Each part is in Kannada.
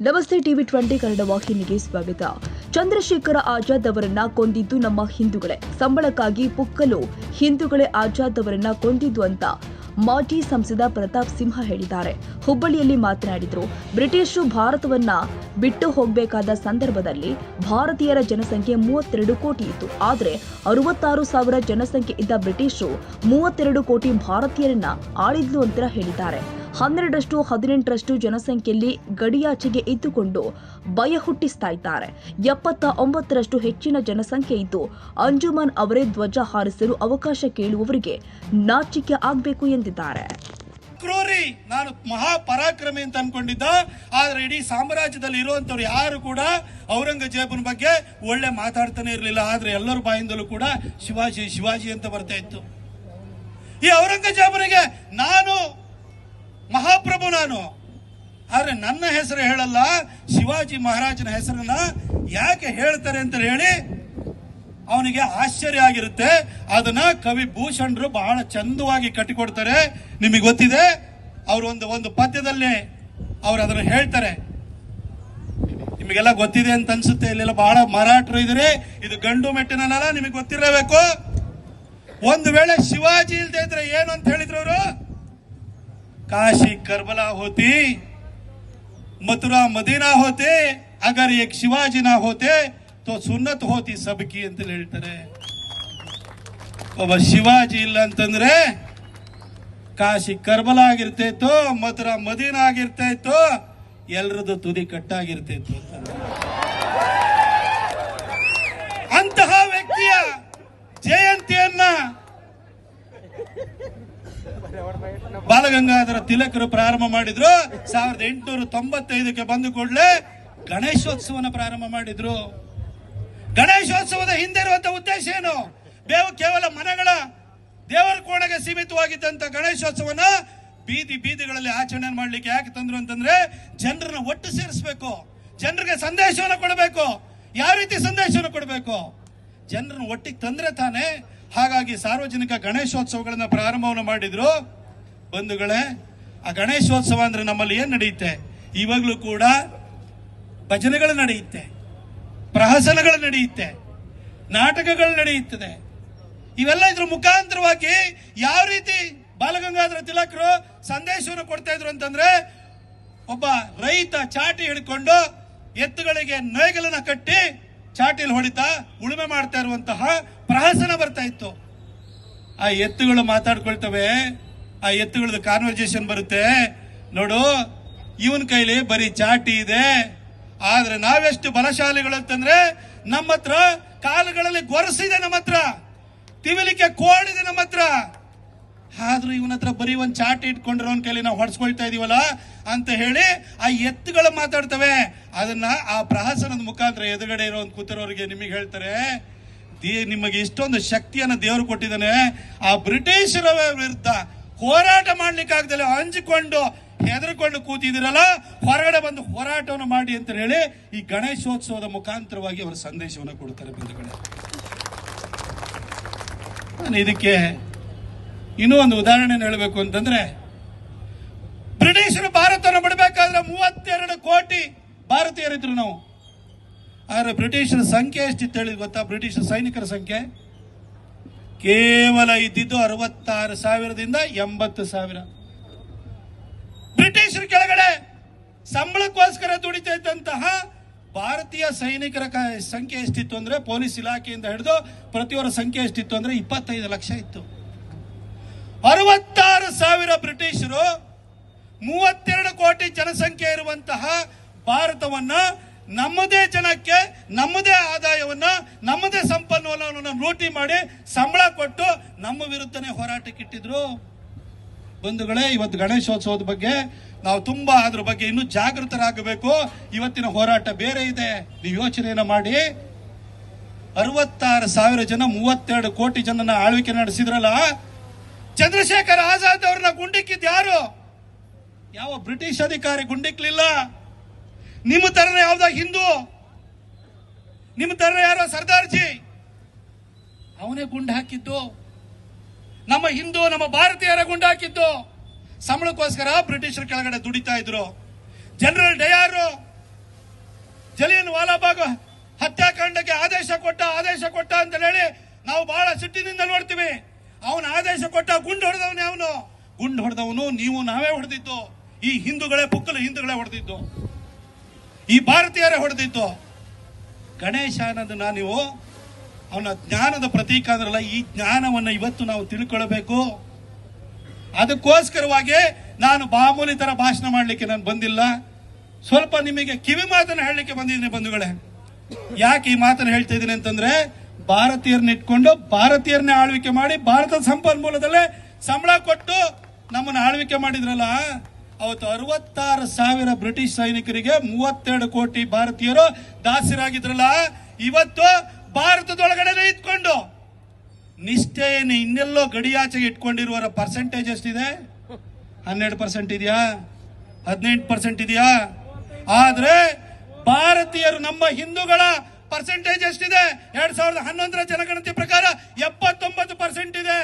ನಮಸ್ತೆ ಟಿವಿ 20 ಕನ್ನಡ ವಾಹಿನಿಗೆ ಸ್ವಾಗತ. ಚಂದ್ರಶೇಖರ ಆಜಾದ್ ಅವರನ್ನ ಕೊಂದಿದ್ದು ನಮ್ಮ ಹಿಂದೂಗಳೇ, ಸಂಬಳಕ್ಕಾಗಿ ಪುಕ್ಕಲು ಹಿಂದೂಗಳೇ ಆಜಾದ್ ಅವರನ್ನ ಕೊಂದಿದ್ದು ಅಂತ ಮಾಜಿ ಸಂಸದ ಪ್ರತಾಪ್ ಸಿಂಹ ಹೇಳಿದ್ದಾರೆ. ಹುಬ್ಬಳ್ಳಿಯಲ್ಲಿ ಮಾತನಾಡಿದರು. ಬ್ರಿಟಿಷರು ಭಾರತವನ್ನ ಬಿಟ್ಟು ಹೋಗಬೇಕಾದ ಸಂದರ್ಭದಲ್ಲಿ ಭಾರತೀಯರ ಜನಸಂಖ್ಯೆ 32 ಕೋಟಿ ಇತ್ತು. ಆದರೆ 66,000 ಜನಸಂಖ್ಯೆ ಇದ್ದ ಬ್ರಿಟಿಷರು 32 ಕೋಟಿ ಭಾರತೀಯರನ್ನ ಆಳಿದ್ಲು ಅಂತ ಹೇಳಿದ್ದಾರೆ. 12ರಷ್ಟು 18ರಷ್ಟು ಜನಸಂಖ್ಯೆಯಲ್ಲಿ ಗಡಿಯಾಚೆಗೆ ಇದ್ದುಕೊಂಡು ಭಯ ಹುಟ್ಟಿಸ್ತಾ ಇದ್ದಾರೆ. 79ರಷ್ಟು ಹೆಚ್ಚಿನ ಜನಸಂಖ್ಯೆ ಇದ್ದು ಅಂಜುಮನ್ ಅವರೇ ಧ್ವಜ ಹಾರಿಸಲು ಅವಕಾಶ ಕೇಳುವವರಿಗೆ ನಾಚಿಕೆ ಆಗಬೇಕು ಎಂದಿದ್ದಾರೆ. ಕ್ರೂರಿ, ನಾನು ಮಹಾಪರಾಕ್ರಮಿ ಅಂತ ಅನ್ಕೊಂಡಿದ್ದ, ಆದ್ರೆ ಇಡೀ ಸಾಮ್ರಾಜ್ಯದಲ್ಲಿ ಇರುವಂತವ್ರು ಯಾರು ಕೂಡ ಔರಂಗಜೇಬನ ಬಗ್ಗೆ ಒಳ್ಳೆ ಮಾತಾಡ್ತಾನೆ ಇರಲಿಲ್ಲ. ಆದ್ರೆ ಎಲ್ಲರ ಬಾಯಿಂದಲೂ ಕೂಡ ಶಿವಾಜಿ ಶಿವಾಜಿ ಅಂತ ಬರ್ತಾ ಇತ್ತು. ಈ ಔರಂಗಜೇಬನಿಗೆ ನಾನು ಮಹಾಪ್ರಭು ನಾನು, ಆದ್ರೆ ನನ್ನ ಹೆಸರು ಹೇಳಲ್ಲ, ಶಿವಾಜಿ ಮಹಾರಾಜನ ಹೆಸರನ್ನ ಯಾಕೆ ಹೇಳ್ತಾರೆ ಅಂತ ಹೇಳಿ ಅವನಿಗೆ ಆಶ್ಚರ್ಯ ಆಗಿರುತ್ತೆ. ಅದನ್ನ ಕವಿ ಭೂಷಣರು ಬಹಳ ಚಂದವಾಗಿ ಕಟ್ಟಿಕೊಡ್ತಾರೆ. ನಿಮಗೆ ಗೊತ್ತಿದೆ, ಅವರು ಒಂದು ಪದ್ಯದಲ್ಲಿ ಅವರು ಅದನ್ನ ಹೇಳ್ತಾರೆ. ನಿಮಗೆಲ್ಲ ಗೊತ್ತಿದೆ ಅಂತ ಅನ್ಸುತ್ತೆ, ಇಲ್ಲೆಲ್ಲ ಬಹಳ ಮರಾಠರು ಇದ್ರೆ, ಇದು ಗಂಡು ಮೆಟ್ಟಿನಲ್ಲ, ನಿಮಗೆ ಗೊತ್ತಿರಬೇಕು. ಒಂದು ವೇಳೆ ಶಿವಾಜಿ ಇಲ್ದೇ ಇದ್ರೆ ಏನು ಅಂತ ಹೇಳಿದ್ರು ಅವರು, काशी करबला होती, मथुरा मदीना होते, अगर एक शिवाजी ना होते तो सुन्नत होती सबकी ಅಂತ ಹೇಳ್ತಾರೆ. ಒಬ್ಬ ಶಿವಾಜಿ ಇಲ್ಲ ಅಂತಂದ್ರೆ ಕಾಶಿ ಕರ್ಬಲ ಆಗಿರ್ತಾ ಇತ್ತು, ಮಥುರಾ ಮದೀನಾ ಆಗಿರ್ತಾ ಇತ್ತು, ಎಲ್ಲರದ್ದು ತುದಿ ಕಟ್ಟಾಗಿರ್ತಾ ಇತ್ತು. ಅಂತಹ ವ್ಯಕ್ತಿಯ ಜಯಂತಿಯನ್ನ ಬಾಲಗಂಗಾಧರ ತಿಲಕರು ಪ್ರಾರಂಭ ಮಾಡಿದ್ರು. 1895ಕ್ಕೆ ಬಂದ ಕೂಡಲೇ ಗಣೇಶೋತ್ಸವನ ಪ್ರಾರಂಭ ಮಾಡಿದ್ರು. ಗಣೇಶೋತ್ಸವದ ಹಿಂದೆ ಇರುವಂತಹ ಉದ್ದೇಶ ಏನು? ಕೇವಲ ಮನೆಗಳ ದೇವರ ಕೋಣೆಗೆ ಸೀಮಿತವಾಗಿದ್ದಂತ ಗಣೇಶೋತ್ಸವನ ಬೀದಿಗಳಲ್ಲಿ ಆಚರಣೆ ಮಾಡ್ಲಿಕ್ಕೆ ಯಾಕೆ ತಂದ್ರು ಅಂತಂದ್ರೆ, ಜನರನ್ನ ಒಟ್ಟು ಸೇರಿಸಬೇಕು, ಜನರಿಗೆ ಸಂದೇಶವನ್ನು ಕೊಡಬೇಕು. ಯಾವ ರೀತಿ ಸಂದೇಶವನ್ನು ಕೊಡಬೇಕು? ಜನರನ್ನ ಒಟ್ಟಿಗೆ ತಂದ್ರೆ ತಾನೆ. ಹಾಗಾಗಿ ಸಾರ್ವಜನಿಕ ಗಣೇಶೋತ್ಸವಗಳನ್ನ ಪ್ರಾರಂಭವನ್ನು ಮಾಡಿದ್ರು. ಬಂಧುಗಳೇ, ಆ ಗಣೇಶೋತ್ಸವ ಅಂದ್ರೆ ನಮ್ಮಲ್ಲಿ ಏನ್ ನಡೆಯುತ್ತೆ? ಇವಾಗ್ಲೂ ಕೂಡ ಭಜನೆಗಳು ನಡೆಯುತ್ತೆ, ಪ್ರಹಸನಗಳು ನಡೆಯುತ್ತೆ, ನಾಟಕಗಳು ನಡೆಯುತ್ತದೆ. ಇವೆಲ್ಲ ಇದ್ರ ಮುಖಾಂತರವಾಗಿ ಯಾವ ರೀತಿ ಬಾಲಗಂಗಾಧರ ತಿಲಕರು ಸಂದೇಶವನ್ನು ಕೊಡ್ತಾ ಇದ್ರು ಅಂತಂದ್ರೆ, ಒಬ್ಬ ರೈತ ಚಾಟಿ ಹಿಡ್ಕೊಂಡು ಎತ್ತುಗಳಿಗೆ ನೇಗಿಲನ್ನ ಕಟ್ಟಿ ಚಾಟಿಲಿ ಹೊಡಿತಾ ಉಳುಮೆ ಮಾಡ್ತಾ ಇರುವಂತಹ ಪ್ರಹಸನ ಬರ್ತಾ ಇತ್ತು. ಆ ಎತ್ತುಗಳು ಮಾತಾಡ್ಕೊಳ್ತವೆ, ಆ ಎತ್ತುಗಳದ್ದು ಕಾನ್ವರ್ಸೇಷನ್ ಬರುತ್ತೆ. ನೋಡು, ಇವನ್ ಕೈಲಿ ಬರೀ ಚಾಟಿ ಇದೆ, ಆದ್ರೆ ನಾವೆಷ್ಟು ಬಲಶಾಲಿಗಳು ಅಂತಂದ್ರೆ, ನಮ್ಮ ಹತ್ರ ಕಾಲುಗಳಲ್ಲಿ ಗೊರಸಿದೆ, ನಮ್ಮ ಹತ್ರ ತಿವಿಲಿಕ್ಕೆ ಕೋಡಿದೆ ನಮ್ಮ ಹತ್ರ. ಆದ್ರೂ ಇವನ ಹತ್ರ ಬರೀ ಒಂದ್ ಚಾಟಿ ಇಟ್ಕೊಂಡಿರೋನ್ ಕೈಲಿ ನಾವು ಹೊಡ್ಸ್ಕೊಳ್ತಾ ಇದೀವಲ್ಲ ಅಂತ ಹೇಳಿ ಆ ಎತ್ತುಗಳು ಮಾತಾಡ್ತವೆ. ಅದನ್ನ ಆ ಪ್ರಹಸನದ ಮುಖಾಂತರ ಎದುರುಗಡೆ ಇರೋ ಕೂತಿರೋರಿಗೆ ನಿಮಗೆ ಹೇಳ್ತಾರೆ, ನಿಮಗೆ ಇಷ್ಟೊಂದು ಶಕ್ತಿಯನ್ನ ದೇವರು ಕೊಟ್ಟಿದ್ದಾನೆ, ಆ ಬ್ರಿಟಿಷರ ವಿರುದ್ಧ ಹೋರಾಟ ಮಾಡ್ಲಿಕ್ಕೆ ಆಗದಲ್ಲ ಅಂಜಿಕೊಂಡು ಹೆದರ್ಕೊಂಡು ಕೂತಿದಿರಲ್ಲ, ಹೊರಗಡೆ ಬಂದು ಹೋರಾಟವನ್ನು ಮಾಡಿ ಅಂತ ಹೇಳಿ ಈ ಗಣೇಶೋತ್ಸವದ ಮುಖಾಂತರವಾಗಿ ಅವರ ಸಂದೇಶವನ್ನು ಕೊಡ್ತಾರೆ. ಬಂಧುಗಳೇ, ನಾನು ಇದಕ್ಕೆ ಇನ್ನೂ ಒಂದು ಉದಾಹರಣೆ ಹೇಳಬೇಕು ಅಂತಂದ್ರೆ, ಬ್ರಿಟಿಷರು ಭಾರತವನ್ನು ಬಿಡಬೇಕಾದ್ರೆ 32 ಕೋಟಿ ಭಾರತೀಯರಿದ್ರು ನಾವು. ಆದ್ರೆ ಬ್ರಿಟಿಷರ ಸಂಖ್ಯೆ ಎಷ್ಟಿತ್ತು ಹೇಳಿ ಗೊತ್ತಾ? ಬ್ರಿಟಿಷ್ ಸೈನಿಕರ ಸಂಖ್ಯೆ ಕೇವಲ ಇದ್ದಿದ್ದು 66,000ದಿಂದ 80,000. ಬ್ರಿಟಿಷರ ಕೆಳಗಡೆ ಸಂಬಳಕ್ಕೋಸ್ಕರ ದುಡಿತಾ ಇದ್ದಂತಹ ಭಾರತೀಯ ಸೈನಿಕರ ಸಂಖ್ಯೆ ಎಷ್ಟಿತ್ತು ಅಂದ್ರೆ, ಪೊಲೀಸ್ ಇಲಾಖೆಯಿಂದ ಹಿಡಿದು ಪ್ರತಿಯೊಬ್ಬರ ಸಂಖ್ಯೆ ಎಷ್ಟಿತ್ತು ಅಂದ್ರೆ 25 ಲಕ್ಷ ಇತ್ತು. 66,000 ಬ್ರಿಟಿಷರು 32 ಕೋಟಿ ಜನಸಂಖ್ಯೆ ಇರುವಂತಹ ಭಾರತವನ್ನ ನಮ್ಮದೇ ಜನಕ್ಕೆ ನಮ್ಮದೇ ಆದಾಯವನ್ನ ನಮ್ಮದೇ ಸಂಪನ್ಮೂಲವನ್ನು ಲೂಟಿ ಮಾಡಿ ಸಂಬಳ ಕೊಟ್ಟು ನಮ್ಮ ವಿರುದ್ಧನೇ ಹೋರಾಟಕ್ಕೆ ಇಟ್ಟಿದ್ರು. ಬಂಧುಗಳೇ, ಇವತ್ತು ಗಣೇಶೋತ್ಸವದ ಬಗ್ಗೆ ನಾವು ತುಂಬಾ ಅದ್ರ ಬಗ್ಗೆ ಇನ್ನೂ ಜಾಗೃತರಾಗಬೇಕು. ಇವತ್ತಿನ ಹೋರಾಟ ಬೇರೆ ಇದೆ, ನೀವು ಯೋಚನೆಯನ್ನ ಮಾಡಿ. 66,000 ಜನ 32 ಕೋಟಿ ಜನನ ಆಳ್ವಿಕೆ ನಡೆಸಿದ್ರಲ್ಲ, ಚಂದ್ರಶೇಖರ್ ಆಜಾದ್ ಅವ್ರನ್ನ ಗುಂಡಿಕ್ಕಿದ್ ಯಾರು? ಯಾವ ಬ್ರಿಟಿಷ್ ಅಧಿಕಾರಿ ಗುಂಡಿಕ್ಲಿಲ್ಲ. ನಿಮ್ಮ ತರನೇ ಯಾವ್ದ ಹಿಂದೂ, ನಿಮ್ಮ ತರನೇ ಯಾರೋ ಸರ್ದಾರ್ಜಿ, ಅವನೇ ಗುಂಡು ಹಾಕಿದ್ದು. ನಮ್ಮ ಹಿಂದೂ, ನಮ್ಮ ಭಾರತೀಯರ ಗುಂಡು ಹಾಕಿದ್ದು. ಸಂಬಳಕ್ಕೋಸ್ಕರ ಬ್ರಿಟಿಷರ ಕೆಳಗಡೆ ದುಡಿತಾ ಇದ್ರು. ಜನರಲ್ ಡಯಾರು ಜಲಿಯನ್ ವಾಲಾಬಾಗ್ ಹತ್ಯಾಕಾಂಡಕ್ಕೆ ಆದೇಶ ಕೊಟ್ಟ ಅಂತ ಹೇಳಿ ನಾವು ಬಹಳ ಸಿಟ್ಟಿನಿಂದ ನೋಡ್ತೀವಿ. ಅವನ ಆದೇಶ ಕೊಟ್ಟ ಗುಂಡು ಹೊಡೆದವನು ನೀವು ನಾವೇ ಹೊಡೆದಿದ್ದು. ಈ ಹಿಂದೂಗಳೇ ಹಿಂದೂಗಳೇ ಹೊಡೆದಿದ್ದು, ಈ ಭಾರತೀಯರೇ ಹೊಡೆದಿದ್ದು. ಗಣೇಶ ಅನ್ನೋದನ್ನ ನೀವು ಅವನ ಜ್ಞಾನದ ಪ್ರತೀಕ ಅಂದ್ರಲ್ಲ, ಈ ಜ್ಞಾನವನ್ನು ಇವತ್ತು ನಾವು ತಿಳ್ಕೊಳ್ಬೇಕು. ಅದಕ್ಕೋಸ್ಕರವಾಗಿ ನಾನು ಮಾಮೂಲಿ ತರ ಭಾಷಣ ಮಾಡಲಿಕ್ಕೆ ನಾನು ಬಂದಿಲ್ಲ. ಸ್ವಲ್ಪ ನಿಮಗೆ ಕಿವಿ ಮಾತನ್ನು ಹೇಳಲಿಕ್ಕೆ ಬಂದಿದ್ದೀನಿ ಬಂಧುಗಳೇ. ಯಾಕೆ ಈ ಮಾತನ್ನು ಹೇಳ್ತಾ ಇದ್ದೀನಿ ಅಂತಂದ್ರೆ, ಭಾರತೀಯರನ್ನ ಇಟ್ಕೊಂಡು ಭಾರತೀಯರನ್ನೇ ಆಳ್ವಿಕೆ ಮಾಡಿ ಭಾರತದ ಸಂಪನ್ಮೂಲದಲ್ಲೇ ಸಂಬಳ ಕೊಟ್ಟು ನಮ್ಮನ್ನು ಆಳ್ವಿಕೆ ಮಾಡಿದ್ರಲ್ಲ, ಅವತ್ತು 66,000 ಬ್ರಿಟಿಷ್ ಸೈನಿಕರಿಗೆ 32 ಕೋಟಿ ಭಾರತೀಯರು ದಾಸರಾಗಿದ್ರಲ್ಲ. ಇವತ್ತು ಭಾರತದೊಳಗಡೆ ಇಟ್ಕೊಂಡು ನಿಷ್ಠೆಯನ್ನು ಇನ್ನೆಲ್ಲೋ ಗಡಿಯಾಚೆಗೆ ಇಟ್ಕೊಂಡಿರುವವರ ಪರ್ಸೆಂಟೇಜ್ ಎಷ್ಟಿದೆ? 12% ಇದೆಯಾ? 18% ಇದೆಯಾ? ಆದ್ರೆ ಭಾರತೀಯರು ನಮ್ಮ ಹಿಂದೂಗಳ ಪರ್ಸೆಂಟೇಜ್ ಎಷ್ಟಿದೆ? 2011 ಜನಗಣತಿ ಪ್ರಕಾರ 79% ಇದೆ.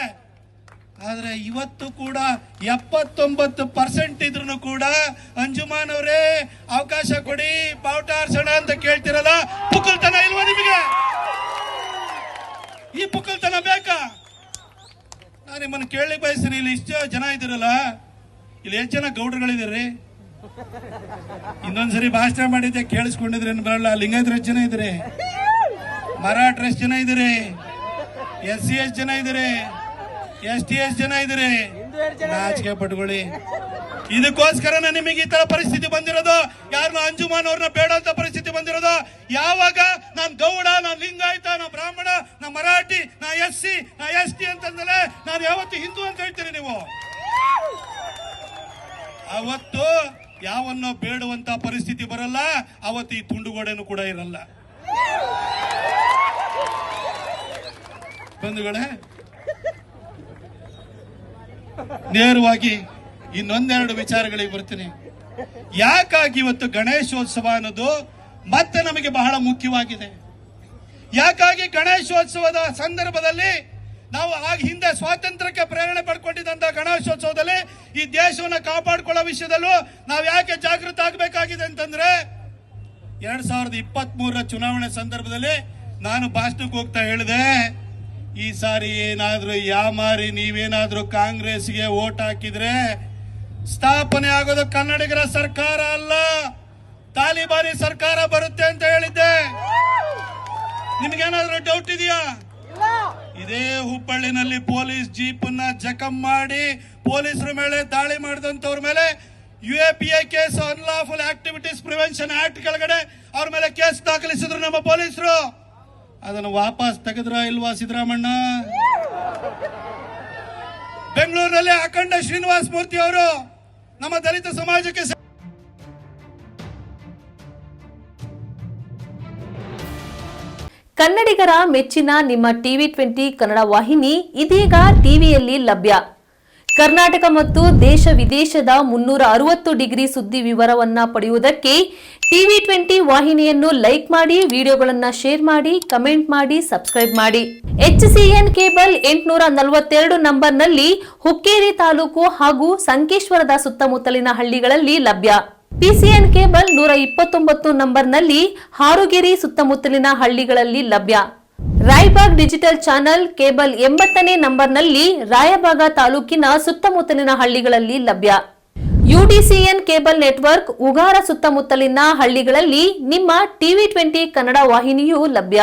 ಆದ್ರೆ ಇವತ್ತು ಕೂಡ 79% ಇದ್ರೂ ಕೂಡ ಅಂಜುಮಾನ್ ಅವರೇ ಅವಕಾಶ ಕೊಡಿ, ಬಾವುಟ ಆರ್ಸೋಣ ಅಂತ ಕೇಳ್ತಿರಲ್ಲ. ಪುಕ್ಕಲ್ತನ ಇಲ್ವಾ ನಿಮಗೆ? ಈ ಪುಕ್ಕಲ್ತನ ಬೇಕಾ? ನಾನು ನಿಮ್ಮನ್ನು ಕೇಳಲಿಕ್ಕೆ ಬಯಸ್ತೀನಿ. ಇಲ್ಲಿ ಇಷ್ಟು ಜನ ಇದ್ದೀರಲ್ಲ, ಇಲ್ಲಿ ಎಷ್ಟು ಜನ ಗೌಡರುಗಳಿದ್ದೀರಿ? ಇನ್ನೊಂದ್ಸರಿ ಭಾಷಣ ಮಾಡಿದ್ದೆ ಕೇಳಿಸ್ಕೊಂಡಿದ್ರೆ ಬರಲ್ಲ. ಲಿಂಗಾಯತರು ಎಷ್ಟು ಜನ ಇದ್ದೀರಿ? ಮರಾಠರು ಎಷ್ಟು ಜನ ಇದ್ದೀರಿ? SC ಎಷ್ಟು ಜನ ಇದ್ದೀರಿ? ST ಎಷ್ಟು ಜನ ಇದ್ದೀರಿ? ನಾಚಿಕೆ ಪಟ್ಕೊಳ್ಳಿ. ಇದಕ್ಕೋಸ್ಕರನೇ ನಿಮಗೆ ಈ ತರ ಪರಿಸ್ಥಿತಿ ಬಂದಿರೋದು. ಯಾರನ್ನ ಅಂಜುಮಾನ್ ಅವ್ರನ್ನ ಬೇಡ ಅಂತ ಪರಿಸ್ಥಿತಿ ಬಂದಿರೋದು. ಯಾವಾಗ ನಾನು ಗೌಡ, ನಾನು ಲಿಂಗಾಯತ, ನಾ ಬ್ರಾಹ್ಮಣ, ನಾ ಮರಾಠಿ, ನಾ SC, ನಾ ST ಅಂತಂದ್ರೆ ನಾನು ಯಾವತ್ತು ಹಿಂದೂ ಅಂತ ಹೇಳ್ತೀರಿ ನೀವು. ಅವತ್ತು ಯಾವನ್ನೋ ಬೇಡುವಂತ ಪರಿಸ್ಥಿತಿ ಬರಲ್ಲ. ಅವತ್ತು ಈ ತುಂಡುಗೋಡೆನೂ ಕೂಡ ಇರಲ್ಲ. ಬಂಧುಗಳೇ, ನೇರವಾಗಿ ಇನ್ನೊಂದೆರಡು ವಿಚಾರಗಳಿಗೆ ಬರ್ತೀನಿ. ಯಾಕಾಗಿ ಇವತ್ತು ಗಣೇಶೋತ್ಸವ ಅನ್ನೋದು ಮತ್ತೆ ನಮಗೆ ಬಹಳ ಮುಖ್ಯವಾಗಿದೆ? ಯಾಕಾಗಿ ಗಣೇಶೋತ್ಸವದ ಸಂದರ್ಭದಲ್ಲಿ ನಾವು ಆಗ ಹಿಂದೆ ಸ್ವಾತಂತ್ರ್ಯಕ್ಕೆ ಪ್ರೇರಣೆ ಪಡ್ಕೊಂಡಿದ್ದಂತ ಗಣೇಶೋತ್ಸವದಲ್ಲಿ ಈ ದೇಶವನ್ನು ಕಾಪಾಡಿಕೊಳ್ಳೋ ವಿಷಯದಲ್ಲೂ ನಾವು ಯಾಕೆ ಜಾಗೃತ ಆಗಬೇಕಾಗಿದೆ ಅಂತಂದ್ರೆ, 2023 ಚುನಾವಣೆ ಸಂದರ್ಭದಲ್ಲಿ ನಾನು ಭಾಷಣಕ್ಕೆ ಹೋಗ್ತಾ ಹೇಳಿದೆ, ಈ ಸಾರಿ ಏನಾದ್ರೂ ಯಾಮಾರಿ ನೀವೇನಾದ್ರೂ ಕಾಂಗ್ರೆಸ್ಗೆ ವೋಟ್ ಹಾಕಿದ್ರೆ ಸ್ಥಾಪನೆ ಆಗೋದು ಕನ್ನಡಿಗರ ಸರ್ಕಾರ ಅಲ್ಲ, ತಾಲಿಬಾನಿ ಸರ್ಕಾರ ಬರುತ್ತೆ ಅಂತ ಹೇಳಿದ್ದೆ. ನಿಮ್ಗೇನಾದ್ರೂ ಡೌಟ್ ಇದೆಯಾ? ಇದೇ ಹುಬ್ಬಳ್ಳಿನಲ್ಲಿ ಪೊಲೀಸ್ ಜೀಪ್ ನ ಜಖಂ ಮಾಡಿ ಪೊಲೀಸರ ಮೇಲೆ ದಾಳಿ ಮಾಡಿದಂತವ್ರ ಮೇಲೆ UAPA case, unlawful activities prevention act ಕೆಳಗಡೆ ಅವ್ರ ಮೇಲೆ ಕೇಸ್ ದಾಖಲಿಸಿದ್ರು ನಮ್ಮ ಪೊಲೀಸರು. ಅದನ್ನು ವಾಪಸ್ ತೆಗೆದ್ರ ಇಲ್ವಾ ಸಿದ್ದರಾಮಣ್ಣ? ಬೆಂಗಳೂರಿನಲ್ಲಿ ಅಖಂಡ ಶ್ರೀನಿವಾಸ ಮೂರ್ತಿ ಅವರು ನಮ್ಮ ದಲಿತ ಸಮಾಜಕ್ಕೆ ಕನ್ನಡಿಗರ ಮೆಚ್ಚಿನ ನಿಮ್ಮ TV20 ಕನ್ನಡ ವಾಹಿನಿ ಇದೀಗ ಟಿವಿಯಲ್ಲಿ ಲಭ್ಯ. ಕರ್ನಾಟಕ ಮತ್ತು ದೇಶ ವಿದೇಶದ 360 ಡಿಗ್ರಿ ಸುದ್ದಿ ವಿವರವನ್ನ ಪಡೆಯುವುದಕ್ಕೆ TV20 ವಾಹಿನಿಯನ್ನು ಲೈಕ್ ಮಾಡಿ, ವಿಡಿಯೋಗಳನ್ನು ಶೇರ್ ಮಾಡಿ, ಕಮೆಂಟ್ ಮಾಡಿ, ಸಬ್ಸ್ಕ್ರೈಬ್ ಮಾಡಿ. HCN ಕೇಬಲ್ 842 ನಂಬರ್ನಲ್ಲಿ ಹುಕ್ಕೇರಿ ತಾಲೂಕು ಹಾಗೂ ಸಂಕೇಶ್ವರದ ಸುತ್ತಮುತ್ತಲಿನ ಹಳ್ಳಿಗಳಲ್ಲಿ ಲಭ್ಯ. PCN ಕೇಬಲ್ 129 ನಂಬರ್ನಲ್ಲಿ ಹಾರುಗೆರೆ ಸುತ್ತಮುತ್ತಲಿನ ಹಳ್ಳಿಗಳಲ್ಲಿ ಲಭ್ಯ. ರಾಯಬಾಗ್ ಡಿಜಿಟಲ್ ಚಾನೆಲ್ ಕೇಬಲ್ 80ನೇ ನಂಬರ್ನಲ್ಲಿ ರಾಯಬಾಗ ತಾಲೂಕಿನ ಸುತ್ತಮುತ್ತಲಿನ ಹಳ್ಳಿಗಳಲ್ಲಿ ಲಭ್ಯ. UDCN ಕೇಬಲ್ ನೆಟ್ವರ್ಕ್ ಉಗಾರ ಸುತ್ತಮುತ್ತಲಿನ ಹಳ್ಳಿಗಳಲ್ಲಿ ನಿಮ್ಮ TV20 ಕನ್ನಡ ವಾಹಿನಿಯೂ ಲಭ್ಯ.